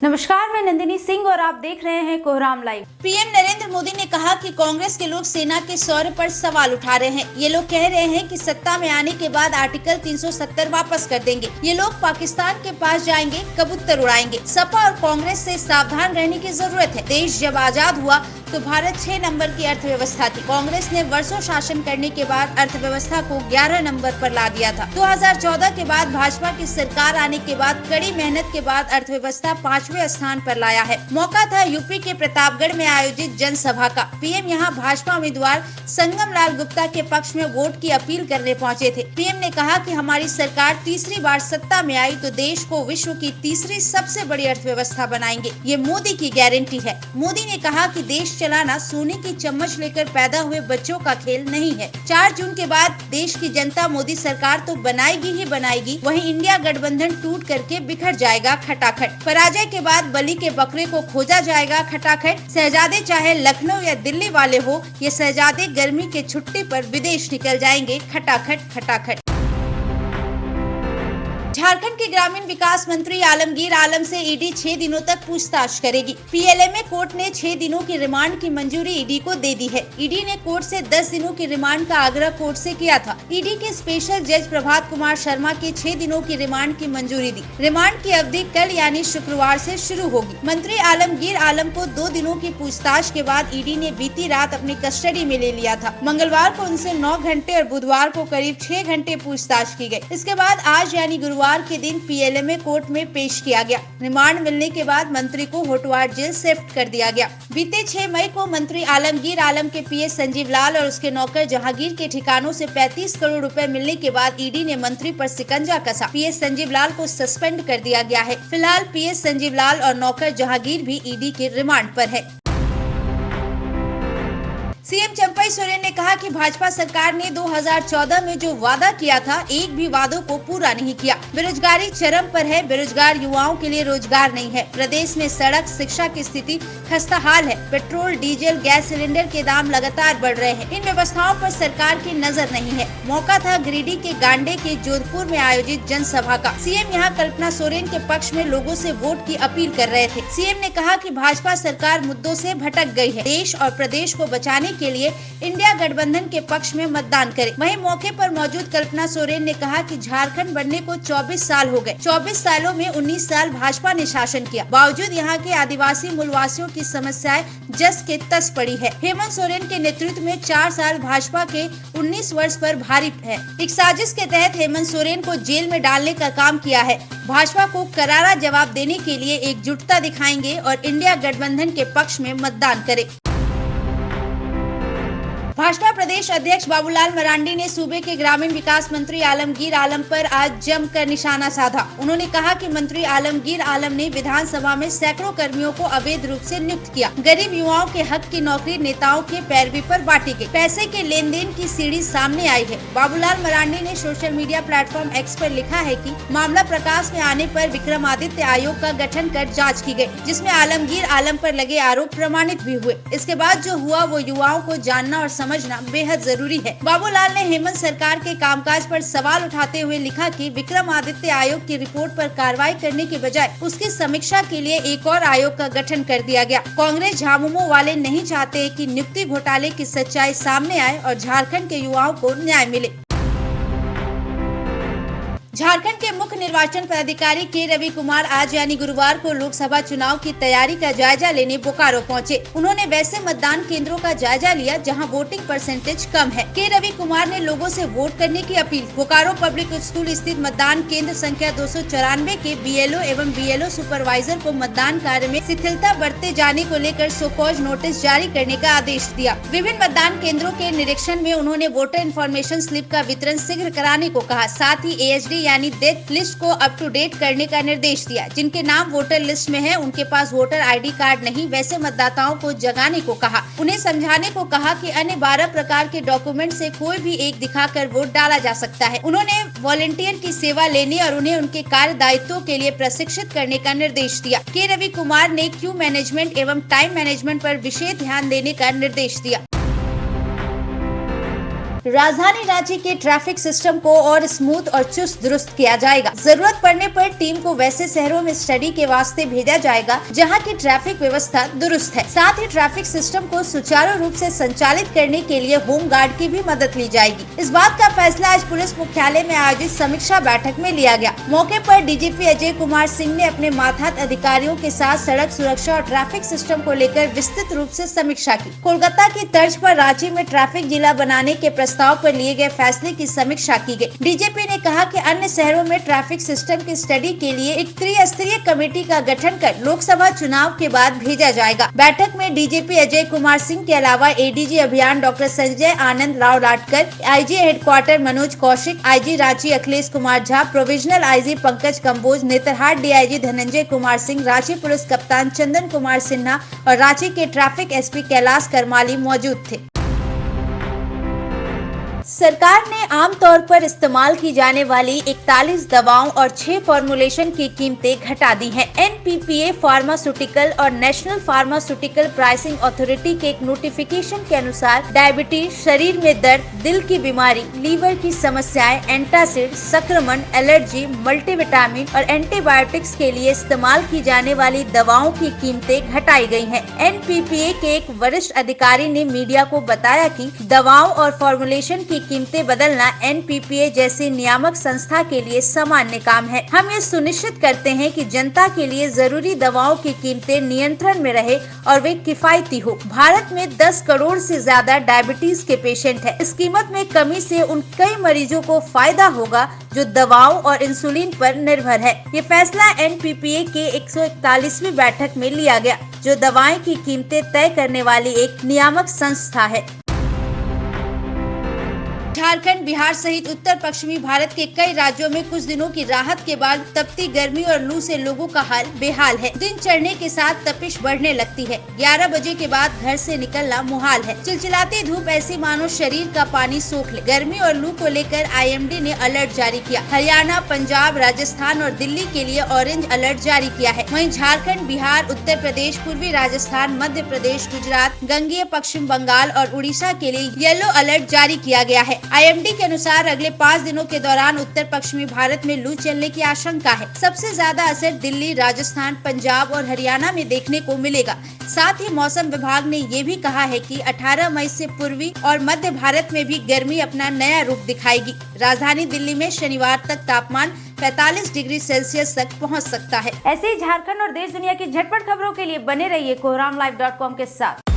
नमस्कार, मैं नंदिनी सिंह और आप देख रहे हैं कोहराम लाइव। पीएम नरेंद्र मोदी ने कहा कि कांग्रेस के लोग सेना के शौर्य पर सवाल उठा रहे हैं। ये लोग कह रहे हैं कि सत्ता में आने के बाद आर्टिकल 370 वापस कर देंगे। ये लोग पाकिस्तान के पास जाएंगे, कबूतर उड़ाएंगे। सपा और कांग्रेस से सावधान रहने की जरूरत है। देश जब आजाद हुआ तो भारत 6 नंबर की अर्थव्यवस्था थी। कांग्रेस ने वर्षों शासन करने के बाद अर्थव्यवस्था को 11 नंबर पर ला दिया था। 2014 के बाद भाजपा की सरकार आने के बाद कड़ी मेहनत के बाद अर्थव्यवस्था 5वें स्थान पर लाया है। मौका था यूपी के प्रतापगढ़ में आयोजित जनसभा का। पीएम यहां भाजपा उम्मीदवार संगम लाल गुप्ता के पक्ष में वोट की अपील करने पहुंचे थे। पीएम ने कहा कि हमारी सरकार तीसरी बार सत्ता में आई तो देश को विश्व की तीसरी सबसे बड़ी अर्थव्यवस्था बनाएंगे। ये मोदी की गारंटी है। मोदी ने कहा कि देश चलाना सोने की चम्मच लेकर पैदा हुए बच्चों का खेल नहीं है। 4 जून के बाद देश की जनता मोदी सरकार तो बनाएगी ही बनाएगी, वहीं इंडिया गठबंधन टूट करके बिखर जाएगा खटाखट। पराजय के बाद बलि के बकरे को खोजा जाएगा खटाखट। शहजादे चाहे लखनऊ या दिल्ली वाले हो, ये शहजादे गर्मी के छुट्टी पर विदेश निकल जाएंगे खटाखट खटाखट। झारखंड के ग्रामीण विकास मंत्री आलमगीर आलम से ईडी 6 दिनों तक पूछताछ करेगी। पीएलएमए कोर्ट ने 6 दिनों की रिमांड की मंजूरी ईडी को दे दी है। ईडी ने कोर्ट से 10 दिनों की रिमांड का आग्रह कोर्ट से किया था। ईडी के स्पेशल जज प्रभात कुमार शर्मा के 6 दिनों की रिमांड की मंजूरी दी। रिमांड की अवधि कल यानी शुक्रवार से शुरू होगी। मंत्री आलमगीर आलम को 2 दिनों की पूछताछ के बाद ईडी ने बीती रात अपनी कस्टडी में ले लिया था। मंगलवार को उनसे 9 घंटे और बुधवार को करीब 6 घंटे पूछताछ की गयी। इसके बाद आज यानी गुरुवार के दिन पीएलएमए कोर्ट में पेश किया गया। रिमांड मिलने के बाद मंत्री को होटवार जेल शिफ्ट कर दिया गया। बीते 6 मई को मंत्री आलमगीर आलम के पीए संजीव लाल और उसके नौकर जहांगीर के ठिकानों से 35 करोड़ रुपए मिलने के बाद ईडी ने मंत्री पर शिकंजा कसा। पीए संजीव लाल को सस्पेंड कर दिया गया है। फिलहाल पीए संजीव लाल और नौकर जहांगीर भी ईडी के रिमांड पर है। सीएम चंपई सोरेन ने कहा कि भाजपा सरकार ने 2014 में जो वादा किया था, एक भी वादों को पूरा नहीं किया। बेरोजगारी चरम पर है। बेरोजगार युवाओं के लिए रोजगार नहीं है। प्रदेश में सड़क शिक्षा की स्थिति खस्ताहाल है। पेट्रोल डीजल गैस सिलेंडर के दाम लगातार बढ़ रहे हैं। इन व्यवस्थाओं पर सरकार की नजर नहीं है। मौका था गिरिडीह के गांडे के जोधपुर में आयोजित जनसभा का। सीएम यहां कल्पना सोरेन के पक्ष में लोगों से वोट की अपील कर रहे थे। सीएम ने कहा कि भाजपा सरकार मुद्दों से भटक गई है। देश और प्रदेश को बचाने के लिए इंडिया गठबंधन के पक्ष में मतदान करें। वहीं मौके पर मौजूद कल्पना सोरेन ने कहा कि झारखंड बनने को 24 साल हो गए। 24 सालों में 19 साल भाजपा ने शासन किया। बावजूद यहाँ के आदिवासी मूलवासियों की समस्याएं जस के तस पड़ी है। हेमंत सोरेन के नेतृत्व में 4 साल भाजपा के 19 वर्ष पर भारी है। एक साजिश के तहत हेमंत सोरेन को जेल में डालने का काम किया है। भाजपा को करारा जवाब देने के लिए एकजुटता दिखाएंगे और इंडिया गठबंधन के पक्ष में मतदान करें। भाजपा प्रदेश अध्यक्ष बाबूलाल मरांडी ने सूबे के ग्रामीण विकास मंत्री आलमगीर आलम पर आज जमकर निशाना साधा। उन्होंने कहा कि मंत्री आलमगीर आलम ने विधानसभा में सैकड़ों कर्मियों को अवैध रूप से नियुक्त किया। गरीब युवाओं के हक की नौकरी नेताओं के पैरवी पर बांटी गई। पैसे के लेन देन की सीढ़ी सामने आई है। बाबूलाल मरांडी ने सोशल मीडिया प्लेटफॉर्म एक्स पर लिखा है कि मामला प्रकाश में आने पर विक्रमादित्य आयोग का गठन कर जाँच की गयी, जिसमें आलमगीर आलम पर लगे आरोप प्रमाणित भी हुए। इसके बाद जो हुआ वो युवाओं को जानना और समझना बेहद जरूरी है। बाबूलाल ने हेमंत सरकार के कामकाज पर सवाल उठाते हुए लिखा कि विक्रमादित्य आयोग की रिपोर्ट पर कार्रवाई करने के बजाय उसकी समीक्षा के लिए एक और आयोग का गठन कर दिया गया। कांग्रेस झामुमो वाले नहीं चाहते कि नियुक्ति घोटाले की सच्चाई सामने आए और झारखंड के युवाओं को न्याय मिले। झारखंड के मुख्य निर्वाचन पदाधिकारी के रवि कुमार आज यानी गुरुवार को लोकसभा चुनाव की तैयारी का जायजा लेने बोकारो पहुंचे। उन्होंने वैसे मतदान केंद्रों का जायजा लिया जहां वोटिंग परसेंटेज कम है। के रवि कुमार ने लोगों से वोट करने की अपील। बोकारो पब्लिक स्कूल स्थित मतदान केंद्र संख्या 294 के बीएलओ एवं बीएलओ सुपरवाइजर को मतदान कार्य में शिथिलता बरते जाने को लेकर सोकॉज नोटिस जारी करने का आदेश दिया। विभिन्न मतदान केंद्रों के निरीक्षण में उन्होंने वोटर इन्फॉर्मेशन स्लिप का वितरण शीघ्र कराने को कहा। साथ ही AHD यानी डेथ लिस्ट को अप टू डेट करने का निर्देश दिया। जिनके नाम वोटर लिस्ट में है, उनके पास वोटर ID कार्ड नहीं, वैसे मतदाताओं को जगाने को कहा। उन्हें समझाने को कहा कि अन्य 12 प्रकार के डॉक्यूमेंट से कोई भी एक दिखाकर वोट डाला जा सकता है। उन्होंने वॉलंटियर की सेवा लेने और उन्हें उनके कार्य दायित्वों के लिए प्रशिक्षित करने का निर्देश दिया। के रवि कुमार ने क्यू मैनेजमेंट एवं टाइम मैनेजमेंट पर विशेष ध्यान देने का निर्देश दिया। राजधानी रांची के ट्रैफिक सिस्टम को और स्मूथ और चुस्त दुरुस्त किया जाएगा। जरूरत पड़ने पर टीम को वैसे शहरों में स्टडी के वास्ते भेजा जाएगा जहां की ट्रैफिक व्यवस्था दुरुस्त है। साथ ही ट्रैफिक सिस्टम को सुचारू रूप से संचालित करने के लिए होम गार्ड की भी मदद ली जाएगी। इस बात का फैसला आज पुलिस मुख्यालय में आयोजित समीक्षा बैठक में लिया गया। मौके पर डीजीपी अजय कुमार सिंह ने अपने मातहत अधिकारियों के साथ सड़क सुरक्षा और ट्रैफिक सिस्टम को लेकर विस्तृत रूप से समीक्षा की। कोलकाता की तर्ज पर रांची में ट्रैफिक जिला बनाने के प्रस्ताव पर लिए गए फैसले की समीक्षा की गई। डीजीपी ने कहा कि अन्य शहरों में ट्रैफिक सिस्टम की स्टडी के लिए एक त्रिस्तरीय कमेटी का गठन कर लोकसभा चुनाव के बाद भेजा जाएगा। बैठक में डीजीपी अजय कुमार सिंह के अलावा एडीजी अभियान doctor Sanjay Anand Rao Latkar, IG headquarter Manoj Kaushik, IG Ranchi Akhilesh Kumar Jha, provisional IG Pankaj Kamboj, Netarhat DIG Dhananjay Kumar Singh, Ranchi police कप्तान चंदन कुमार सिन्हा और रांची के ट्रैफिक एसपी कैलाश करमाली मौजूद थे। सरकार ने आमतौर पर इस्तेमाल की जाने वाली 41 दवाओं और 6 फॉर्मुलेशन की कीमतें घटा दी हैं। एनपीपीए फार्मास्यूटिकल और नेशनल फार्मास्यूटिकल प्राइसिंग अथॉरिटी के एक नोटिफिकेशन के अनुसार डायबिटीज, शरीर में दर्द, दिल की बीमारी, लीवर की समस्याएं, एंटासिड, संक्रमण, एलर्जी, मल्टीविटामिन और एंटीबायोटिक्स के लिए इस्तेमाल की जाने वाली दवाओं की कीमतें घटाई गई हैं। एनपीपीए के एक वरिष्ठ अधिकारी ने मीडिया को बताया कि दवाओं और फॉर्मुलेशन की कीमतें बदलना एनपीपीए जैसी नियामक संस्था के लिए सामान्य काम है। हम ये सुनिश्चित करते हैं कि जनता के लिए जरूरी दवाओं की कीमतें नियंत्रण में रहे और वे किफायती हो। भारत में 10 करोड़ से ज्यादा डायबिटीज के पेशेंट हैं। इस कीमत में कमी से उन कई मरीजों को फायदा होगा जो दवाओं और इंसुलिन पर निर्भर है। ये फैसला एनपीपीए के 141वीं बैठक में लिया गया, जो दवाएं की कीमतें तय करने वाली एक नियामक संस्था है। झारखंड, बिहार सहित उत्तर पश्चिमी भारत के कई राज्यों में कुछ दिनों की राहत के बाद तपती गर्मी और लू से लोगों का हाल बेहाल है। दिन चढ़ने के साथ तपिश बढ़ने लगती है। 11 बजे के बाद घर से निकलना मुहाल है। चिलचिलाती धूप ऐसी मानो शरीर का पानी सोख ले। गर्मी और लू को लेकर आईएमडी ने अलर्ट जारी किया। हरियाणा, पंजाब, राजस्थान और दिल्ली के लिए ऑरेंज अलर्ट जारी किया है। वहीं झारखंड, बिहार, उत्तर प्रदेश, पूर्वी राजस्थान, मध्य प्रदेश, गुजरात, गंगेय पश्चिम बंगाल और उड़ीसा के लिए येलो अलर्ट जारी किया गया है। आईएमडी के अनुसार अगले 5 दिनों के दौरान उत्तर पश्चिमी भारत में लू चलने की आशंका है। सबसे ज्यादा असर दिल्ली, राजस्थान, पंजाब और हरियाणा में देखने को मिलेगा। साथ ही मौसम विभाग ने ये भी कहा है कि 18 मई से पूर्वी और मध्य भारत में भी गर्मी अपना नया रूप दिखाएगी। राजधानी दिल्ली में शनिवार तक तापमान 45 डिग्री सेल्सियस तक पहुंच सकता है। ऐसे ही झारखंड और देश दुनिया की झटपट खबरों के लिए बने रहिए कोहरामलाइव.com के साथ।